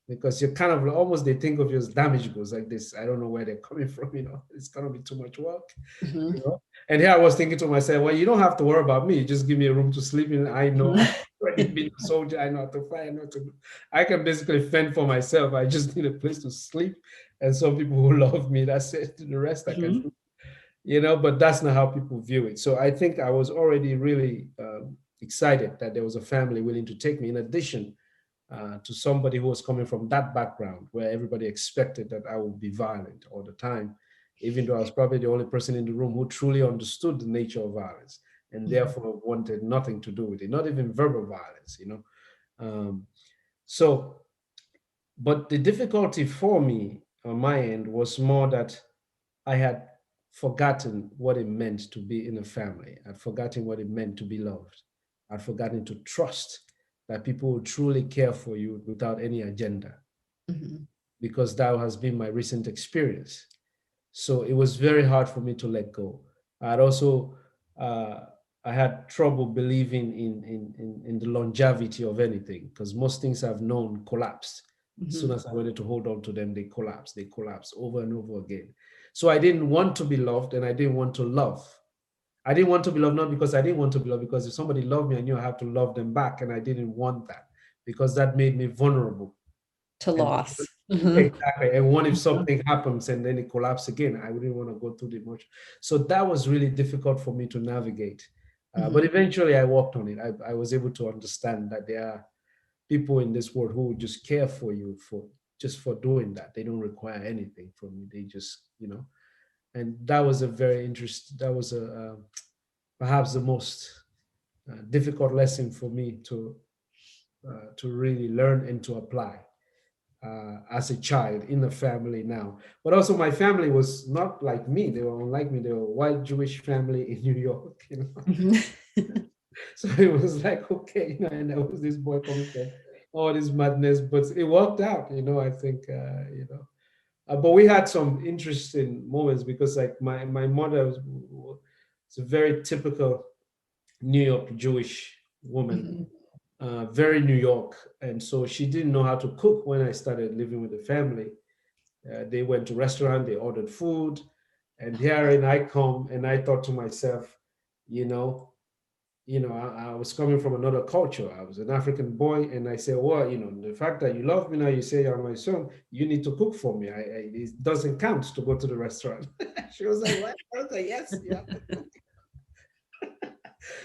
Speaker 3: because you're kind of almost, they think of you as damaged goods like this. I don't know where they're coming from. It's gonna be too much work.
Speaker 2: mhm,
Speaker 3: you know. And here I was thinking to myself, well, you don't have to worry about me. Just give me a room to sleep in. I know
Speaker 2: mhm.
Speaker 3: I've already been a soldier. I know how to fight. I know how to. I can basically fend for myself. I just need a place to sleep and some people who love me. That's it. The rest I can
Speaker 2: Mhm,
Speaker 3: do. But that's not how people view it. So I think I was already really excited that there was a family willing to take me. In addition to somebody who was coming from that background where everybody expected that I would be violent all the time, even though I was probably the only person in the room who truly understood the nature of violence and
Speaker 2: mhm,
Speaker 3: therefore wanted nothing to do with it, not even verbal violence. Um, so, but the difficulty for me on my end was more that I had forgotten what it meant to be in a family. I'd forgotten what it meant to be loved. I'd forgotten to trust that people will truly care for you without any agenda,
Speaker 2: mhm,
Speaker 3: because that has been my recent experience. So it was very hard for me to let go. I'd also uh, I had trouble believing in the longevity of anything, because most things I've known collapsed. As soon
Speaker 2: mhm.
Speaker 3: as I wanted to hold on to them, they collapsed. They collapsed over and over again. So I didn't want to be loved, and I didn't want to love. I didn't want to be loved, not because I didn't want to be loved, because if somebody loved me, I knew I had to love them back, and I didn't want that because that made me vulnerable.
Speaker 2: To
Speaker 3: And
Speaker 2: loss. Mhm,
Speaker 3: exactly. And what if something happens and then it collapses again? I wouldn't want to go through the emotion. So that was really difficult for me to navigate. But
Speaker 2: mhm,
Speaker 3: eventually I worked on it. I was able to understand that people in this world who just care for you for doing that. They don't require anything from you. They just, and that was a very interesting. That was a perhaps the most difficult lesson for me to really learn and to apply as a child in the family now. But also, my family was not like me. They were unlike me. They were a white Jewish family in New York. So it was like, okay, and there was this boy coming from all this madness, but it worked out. I think, but we had some interesting moments because, like, my mother was a very typical New York Jewish woman, very New York, and so she didn't know how to cook when I started living with the family. They went to restaurant, they ordered food, and here and I come, and I thought to myself, you know, I was coming from another culture. I was an African boy, and I said, well, the fact that you love me now, you say you're my son, you need to cook for me. It doesn't count to go to the restaurant. She was like, what? I was like, yes, yeah.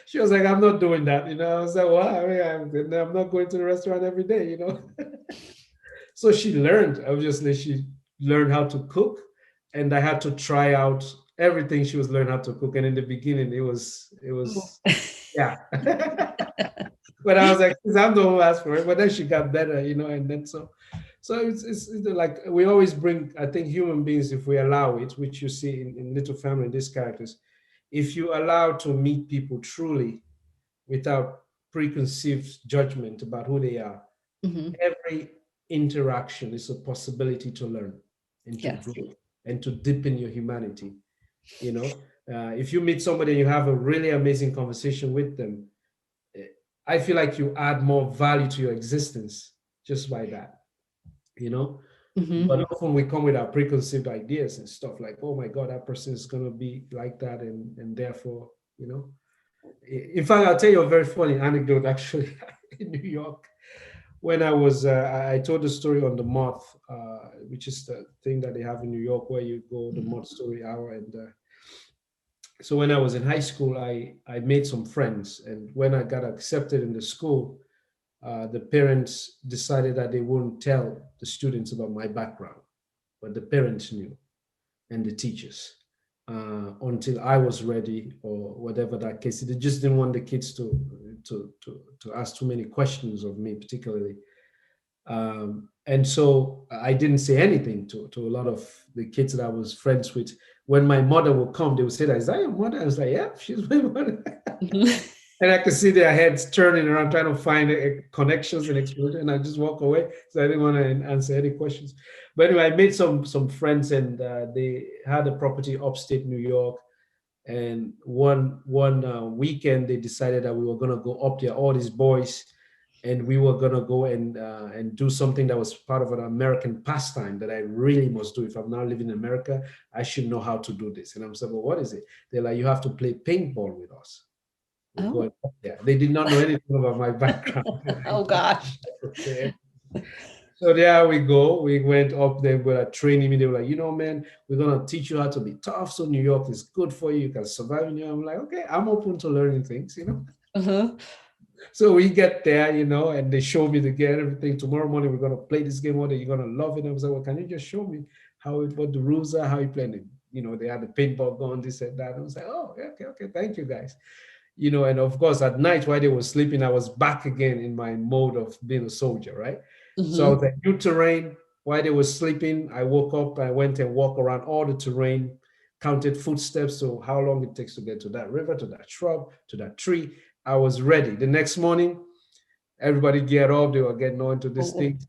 Speaker 3: She was like, I'm not doing that. I was like, well, I'm not going to the restaurant every day. So she learned, obviously, she learned how to cook, and I had to try out everything she was learning how to cook. And in the beginning, it was, yeah. But I was like, I'm the one who asked for it. But then she got better, and then so it's like we always bring, I think, human beings, if we allow it, which you see in Little Family, these characters, if you allow to meet people truly without preconceived judgment about who they are, every interaction is a possibility to learn and to grow and to deepen your humanity. If you meet somebody and you have a really amazing conversation with them, I feel like you add more value to your existence just by that. But often we come with our preconceived ideas and stuff like, oh my God, that person is going to be like that, and therefore, in fact, I'll tell you a very funny anecdote actually in New York. When I told the story on the Moth, which is the thing that they have in New York where you go the Moth Story Hour. And so when I was in high school, I made some friends. And when I got accepted in the school, the parents decided that they wouldn't tell the students about my background, but the parents knew and the teachers until I was ready or whatever that case. They just didn't want the kids to ask too many questions of me, particularly. And so I didn't say anything to a lot of the kids that I was friends with. When my mother would come, they would say, is that your mother? I was like, yeah, she's my mother. And I could see their heads turning around, trying to find connections and explanation. And I just walk away. So I didn't want to answer any questions. But anyway, I made some friends, and they had a property upstate New York. And one weekend, they decided that we were going to go up there, all these boys, and we were going to go and do something that was part of an American pastime that I really must do. If I'm now living in America, I should know how to do this. And I'm saying, well, what is it? They're like, you have to play paintball with us. Going up there. They did not know anything about my background.
Speaker 2: Oh gosh.
Speaker 3: So there we go. We went up there, we were training me. They were like, man, we're gonna teach you how to be tough. So New York is good for you. You can survive in New York. I'm like, okay, I'm open to learning things, So we get there, and they show me the game, everything. Tomorrow morning we're gonna play this game. What are you gonna love it? I was like, well, can you just show me what the rules are, how you playing it? They had the paintball gun, this and that. I was like, oh, okay, thank you guys. And of course, at night while they were sleeping, I was back again in my mode of being a soldier, right? So I was like, new terrain. While they were sleeping, I woke up, I went and walked around all the terrain, counted footsteps, so how long it takes to get to that river, to that shrub, to that tree. I was ready. The next morning, everybody get up, they were getting on to this thing,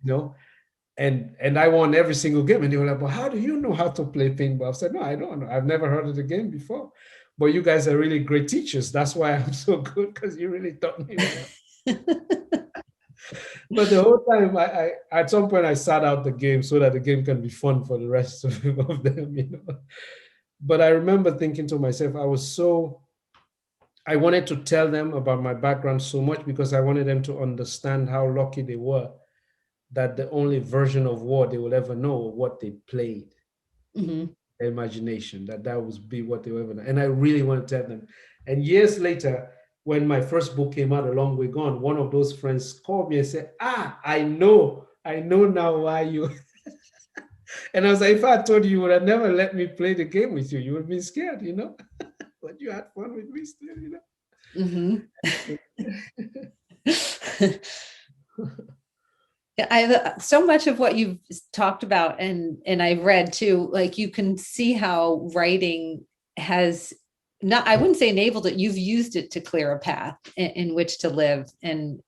Speaker 3: and I won every single game. And they were like, well, how do you know how to play paintball? I said, no, I don't know. I've never heard of the game before. But you guys are really great teachers. That's why I'm so good, because you really taught me well. But the whole time, I at some point, I sat out the game so that the game can be fun for the rest of them, But I remember thinking to myself, I wanted to tell them about my background so much because I wanted them to understand how lucky they were that the only version of war they will ever know what they played. Imagination, that would be what they were ever know. And I really want to tell them. And years later, when my first book came out, A Long Way Gone, one of those friends called me and said, I know now why you. And I was like, if I told you, you would have never let me play the game with you. You would have been scared, but you had fun with me still.
Speaker 2: Yeah, so much of what you've talked about and I've read too, like you can see how writing has not, I wouldn't say enabled it, you've used it to clear a path in which to live and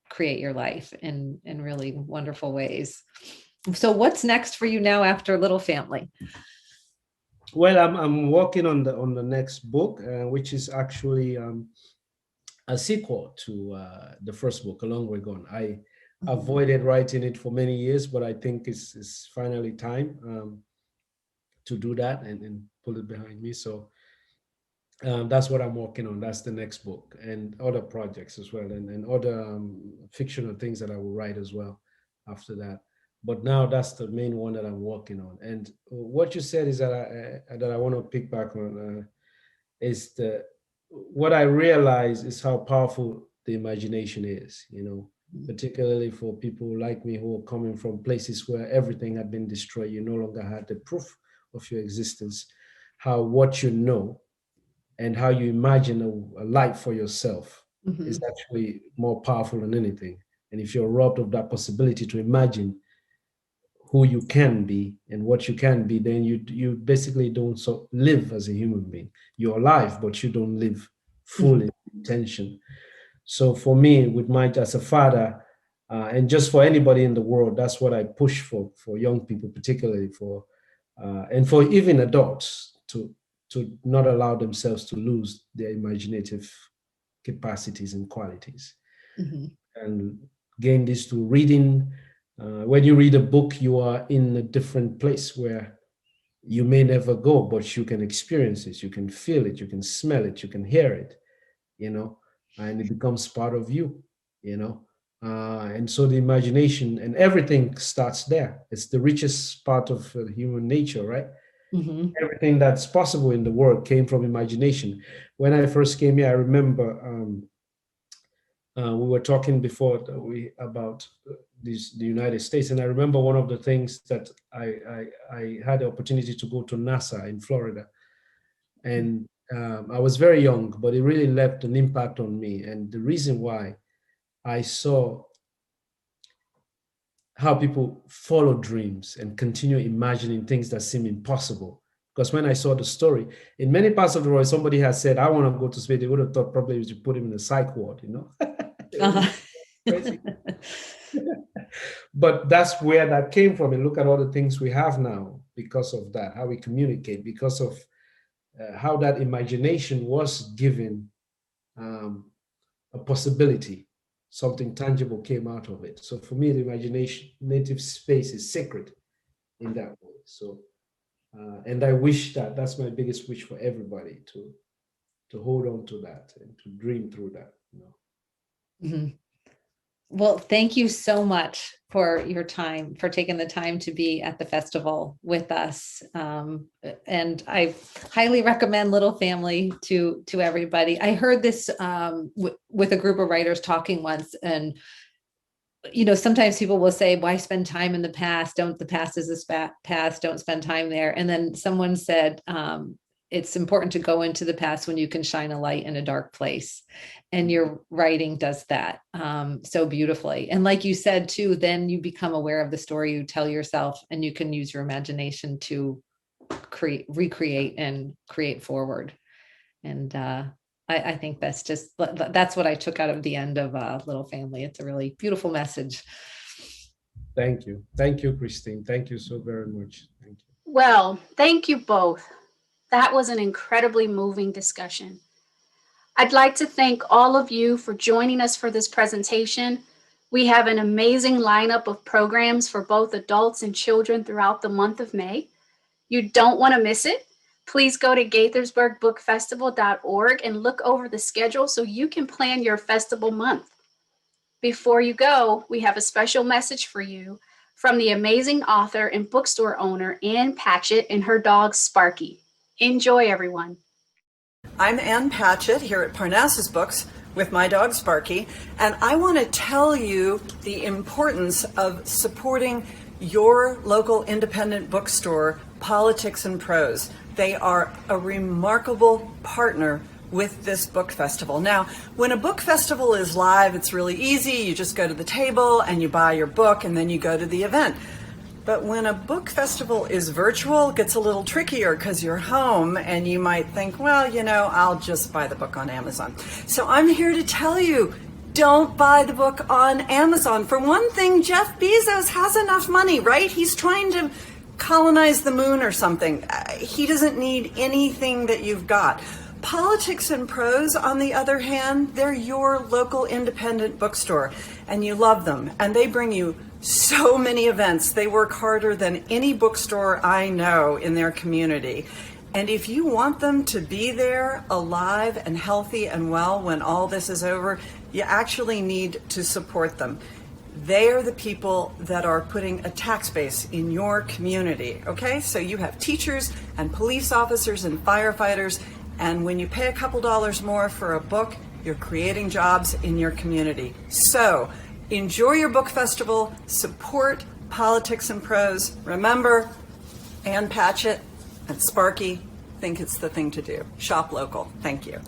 Speaker 2: create your life in really wonderful ways. So what's next for you now after Little Family?
Speaker 3: Well, I'm working on the next book, which is actually a sequel to the first book, A Long Way Gone. I avoided writing it for many years, but I think it's finally time to do that and pull it behind me. So that's what I'm working on. That's the next book, and other projects as well, and other fictional things that I will write as well after that. But now that's the main one that I'm working on. And what you said is that I want to pick back on is what I realize is how powerful the imagination is, particularly for people like me who are coming from places where everything had been destroyed. You no longer had the proof of your existence, how what you know and how you imagine a life for yourself is actually more powerful than anything. And if you're robbed of that possibility to imagine who you can be and what you can be, then you basically don't live as a human being. You're alive, but you don't live fully intention. So for me, with my as a father, and just for anybody in the world, that's what I push for young people, particularly and for even adults to not allow themselves to lose their imaginative capacities and qualities, and gain this through reading. When you read a book, you are in a different place where you may never go, but you can experience it, you can feel it, you can smell it, you can hear it, and it becomes part of you, and so the imagination and everything starts there. It's the richest part of human nature, right? Everything that's possible in the world came from imagination. When I first came here, I remember we were talking before about the United States, and I remember one of the things that I had the opportunity to go to NASA in Florida, and I was very young, but it really left an impact on me. And the reason why, I saw how people follow dreams and continue imagining things that seem impossible. Because when I saw the story, in many parts of the world, somebody has said, I want to go to space. They would have thought probably you should put him in a psych ward, Crazy. But that's where that came from. And look at all the things we have now because of that, how we communicate, because of how that imagination was given a possibility. Something tangible came out of it. So for me, the imaginative space is sacred in that way. So, and I wish that's my biggest wish for everybody to hold on to that and to dream through that.
Speaker 2: Well, thank you so much for your time, for taking the time to be at the festival with us. And I highly recommend Little Family to everybody. I heard this with a group of writers talking once, and sometimes people will say, why spend time in the past? The past is the past, don't spend time there. And then someone said, it's important to go into the past when you can shine a light in a dark place. And your writing does that so beautifully. And like you said, too, then you become aware of the story you tell yourself, and you can use your imagination to recreate and create forward. And I think that's what I took out of the end of Little Family. It's a really beautiful message.
Speaker 3: Thank you. Thank you, Christine. Thank you so very much. Thank you.
Speaker 1: Well, thank you both. That was an incredibly moving discussion. I'd like to thank all of you for joining us for this presentation. We have an amazing lineup of programs for both adults and children throughout the month of May. You don't want to miss it. Please go to Gaithersburg.bookfestival.org and look over the schedule so you can plan your festival month. Before you go, we have a special message for you from the amazing author and bookstore owner, Ann Patchett, and her dog, Sparky. Enjoy, everyone.
Speaker 4: I'm Ann Patchett here at Parnassus Books with my dog Sparky, and I want to tell you the importance of supporting your local independent bookstore, Politics and Prose. They are a remarkable partner with this book festival. Now, when a book festival is live, it's really easy. You just go to the table and you buy your book and then you go to the event. But when a book festival is virtual, it gets a little trickier because you're home and you might think, well, I'll just buy the book on Amazon. So I'm here to tell you, don't buy the book on Amazon. For one thing, Jeff Bezos has enough money, right? He's trying to colonize the moon or something. He doesn't need anything that you've got. Politics and Prose, on the other hand, they're your local independent bookstore, and you love them, and they bring you so many events. They work harder than any bookstore I know in their community. And if you want them to be there alive and healthy and well when all this is over, you actually need to support them. They are the people that are putting a tax base in your community, okay? So you have teachers and police officers and firefighters, and when you pay a couple dollars more for a book, you're creating jobs in your community. So enjoy your book festival, support Politics and Prose. Remember, Ann Patchett and Sparky think it's the thing to do. Shop local. Thank you.